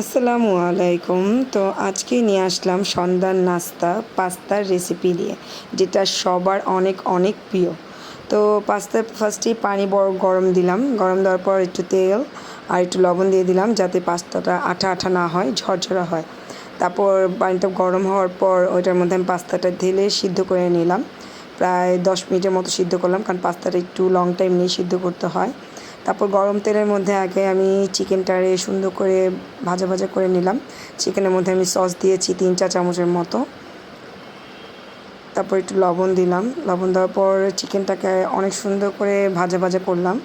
আসসালামু আলাইকুম। তো আজকে নিয়ে আসলাম সন্ধ্যার নাস্তা পাস্তার রেসিপি দিয়ে, যেটা সবার অনেক অনেক প্রিয়। তো পাস্তা ফার্স্টেই পানি গরম দিলাম, গরম দেওয়ার পর একটু তেল আর একটু লবণ দিয়ে দিলাম, যাতে পাস্তাটা আঠা আঠা না হয়, ঝরঝরা হয়। তারপর পানিটা গরম হওয়ার পর ওইটার মধ্যে আমি পাস্তাটা ঢেলে সিদ্ধ করে নিলাম। প্রায় 10 মিনিটের মতো সিদ্ধ করলাম, কারণ পাস্তাটা একটু লং টাইম নিয়ে সিদ্ধ করতে হয়। তারপর গরম তেলের মধ্যে আগে আমি চিকেনটারে সুন্দর করে ভাজা ভাজা করে নিলাম। চিকেনের মধ্যে আমি সস দিয়েছি 3-4 চামচের মতো। তারপর একটু লবণ দিলাম, লবণ দেওয়ার পর চিকেনটাকে অনেক সুন্দর করে ভাজা ভাজা করলাম,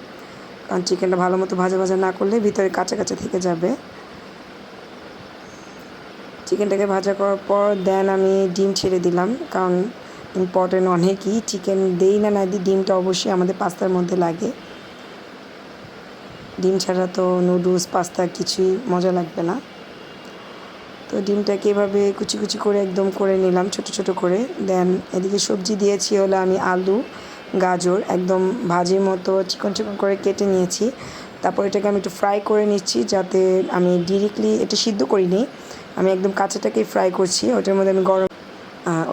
কারণ চিকেনটা ভালো মতো ভাজা ভাজা না করলে ভিতরে কাঁচা কাঁচা থেকে যাবে। চিকেনটাকে ভাজা করার পর দেন আমি ডিম ছেড়ে দিলাম, কারণ ইম্পর্টেন্ট অনেকই, চিকেন দেই না না দিই, ডিমটা অবশ্যই আমাদের পাস্তার মধ্যে লাগে। ডিম ছাড়া তো নুডলস পাস্তা কিছুই মজা লাগবে না। তো ডিমটাকে এভাবে কুচি কুচি করে একদম করে নিলাম, ছোট ছোট করে। দেন এদিকে সবজি দিয়েছি হলো আমি আলু, গাজর একদম ভাজির মতো চিকন চিকন করে কেটে নিয়েছি। তারপর এটাকে আমি একটু ফ্রাই করে নিচ্ছি, যাতে আমি ডিরেক্টলি এটা সিদ্ধ করিনি, আমি একদম কাঁচাটাকেই ফ্রাই করছি।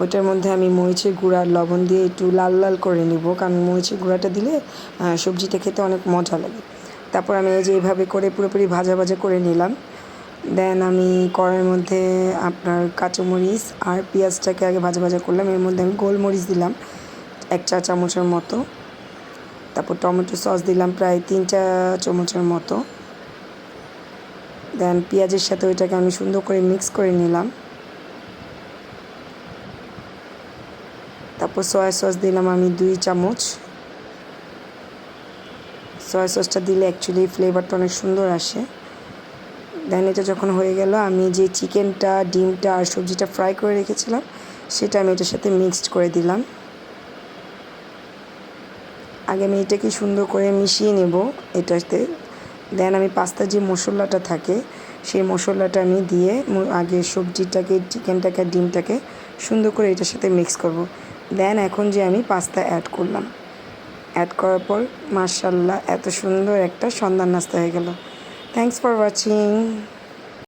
ওইটার মধ্যে আমি মরিচের গুঁড়া আর লবণ দিয়ে একটু লাল লাল করে নিব, কারণ মরিচের গুঁড়াটা দিলে সবজিটা খেতে অনেক মজা লাগে। তারপর আমি এই যে এইভাবে করে পুরোপুরি ভাজা ভাজা করে নিলাম। দেন আমি কড়াইয়ের মধ্যে আপনার কাঁচামরিচ আর পেঁয়াজটাকে আগে ভাজা ভাজা করলাম, এর মধ্যে আমি গোলমরিচ দিলাম 1 চা চামচের মতো। তারপর টমেটো সস দিলাম প্রায় 3 চা চামচের মতো। দেন পেঁয়াজের সাথে ওইটাকে আমি সুন্দর করে মিক্স করে নিলাম। তারপর সয়া সস দিলাম আমি 2 চামচ। সয়া সসটা দিলে অ্যাকচুয়ালি ফ্লেভারটা অনেক সুন্দর আসে। দেন এটা যখন হয়ে গেল, আমি যে চিকেনটা, ডিমটা আর সবজিটা ফ্রাই করে রেখেছিলাম সেটা আমি এটার সাথে মিক্সড করে দিলাম। আগে আমি এটাকে সুন্দর করে মিশিয়ে নেব এটাতে। দেন আমি পাস্তার যে মশলাটা থাকে সেই মশলাটা আমি দিয়ে আগে সবজিটাকে, চিকেনটাকে, ডিমটাকে সুন্দর করে এটার সাথে মিক্স করব। দেন এখন যে আমি পাস্তা অ্যাড করলাম, অ্যাড করার পর মাশাআল্লাহ এত সুন্দর একটা সন্ধ্যার নাস্তা হয়ে গেল। Thanks for watching.